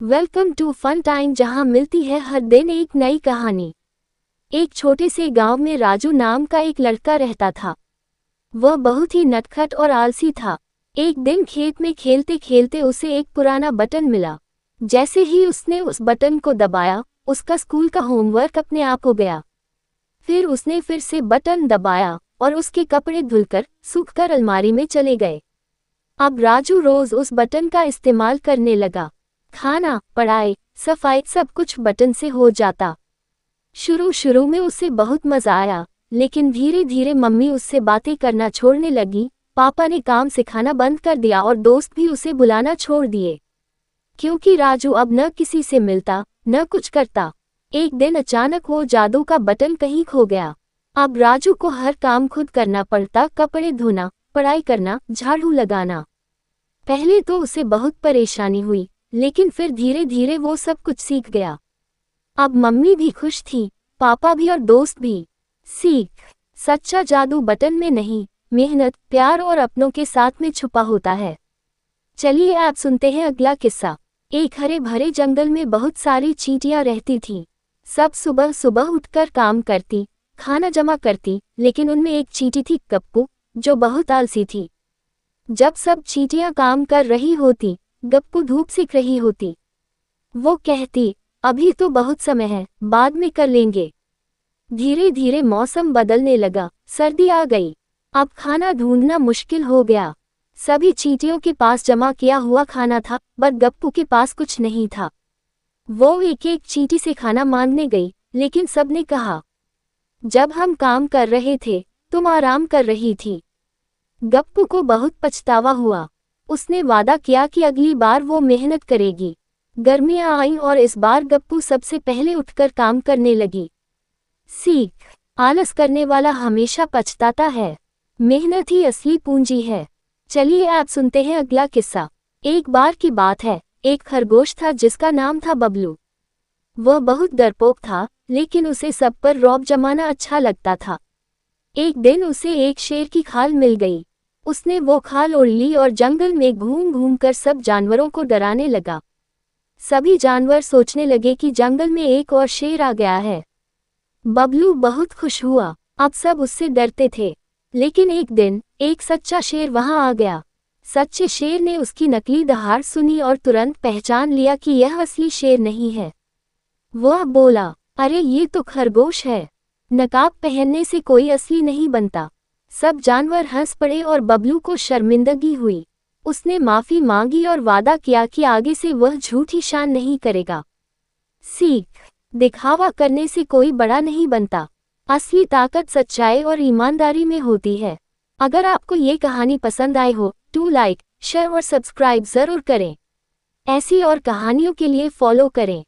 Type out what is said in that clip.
Welcome to fun time, जहां मिलती है हर दिन एक नई कहानी। एक छोटे से गांव में राजू नाम का एक लड़का रहता था। वह बहुत ही नटखट और आलसी था। एक दिन खेत में खेलते खेलते उसे एक पुराना बटन मिला। जैसे ही उसने उस बटन को दबाया, उसका स्कूल का होमवर्क अपने आप हो गया। फिर उसने फिर से बटन दबाया और उसके कपड़े धुलकर सूखकर अलमारी में चले गए। अब राजू रोज उस बटन का इस्तेमाल करने लगा। खाना, पढ़ाई, सफाई सब कुछ बटन से हो जाता। शुरू शुरू में उसे बहुत मजा आया, लेकिन धीरे धीरे मम्मी उससे बातें करना छोड़ने लगी। पापा ने काम सिखाना बंद कर दिया और दोस्त भी उसे बुलाना छोड़ दिए, क्योंकि राजू अब न किसी से मिलता न कुछ करता। एक दिन अचानक वो जादू का बटन कहीं खो गया। अब राजू को हर काम खुद करना पड़ता, कपड़े धोना, पढ़ाई करना, झाड़ू लगाना। पहले तो उसे बहुत परेशानी हुई, लेकिन फिर धीरे धीरे वो सब कुछ सीख गया। अब मम्मी भी खुश थी, पापा भी और दोस्त भी। सीख, सच्चा जादू बटन में नहीं, मेहनत, प्यार और अपनों के साथ में छुपा होता है। चलिए आप सुनते हैं अगला किस्सा। एक हरे भरे जंगल में बहुत सारी चींटियां रहती थीं। सब सुबह सुबह उठकर काम करती, खाना जमा करती, लेकिन उनमें एक चींटी थी, गप्पू, जो बहुत आलसी थी। जब सब चींटियां काम कर रही होती, गप्पू धूप सेक रही होती। वो कहती, अभी तो बहुत समय है, बाद में कर लेंगे। धीरे धीरे मौसम बदलने लगा, सर्दी आ गई। अब खाना ढूंढना मुश्किल हो गया। सभी चींटियों के पास जमा किया हुआ खाना था, पर गप्पू के पास कुछ नहीं था। वो एक एक चींटी से खाना मांगने गई, लेकिन सबने कहा, जब हम काम कर रहे थे तुम आराम कर रही थी। गप्पू को बहुत पछतावा हुआ। उसने वादा किया कि अगली बार वो मेहनत करेगी। गर्मियां आईं और इस बार गप्पू सबसे पहले उठकर काम करने लगी। सीख, आलस करने वाला हमेशा पछताता है। मेहनत ही असली पूंजी है। चलिए आप सुनते हैं अगला किस्सा। एक बार की बात है, एक खरगोश था जिसका नाम था बबलू। वह बहुत डरपोक था, लेकिन उसे सब पर रौब जमाना अच्छा लगता था। एक दिन उसे एक शेर की खाल मिल गई। उसने वो खाल ओढ़ ली और जंगल में घूम घूम कर सब जानवरों को डराने लगा। सभी जानवर सोचने लगे कि जंगल में एक और शेर आ गया है। बबलू बहुत खुश हुआ, अब सब उससे डरते थे। लेकिन एक दिन एक सच्चा शेर वहां आ गया। सच्चे शेर ने उसकी नकली दहाड़ सुनी और तुरंत पहचान लिया कि यह असली शेर नहीं है। वह बोला, अरे ये तो खरगोश है, नकाब पहनने से कोई असली नहीं बनता। सब जानवर हंस पड़े और बबलू को शर्मिंदगी हुई। उसने माफी मांगी और वादा किया कि आगे से वह झूठी शान नहीं करेगा। सीख, दिखावा करने से कोई बड़ा नहीं बनता। असली ताकत सच्चाई और ईमानदारी में होती है। अगर आपको ये कहानी पसंद आई हो तो लाइक, शेयर और सब्सक्राइब जरूर करें। ऐसी और कहानियों के लिए फॉलो करें।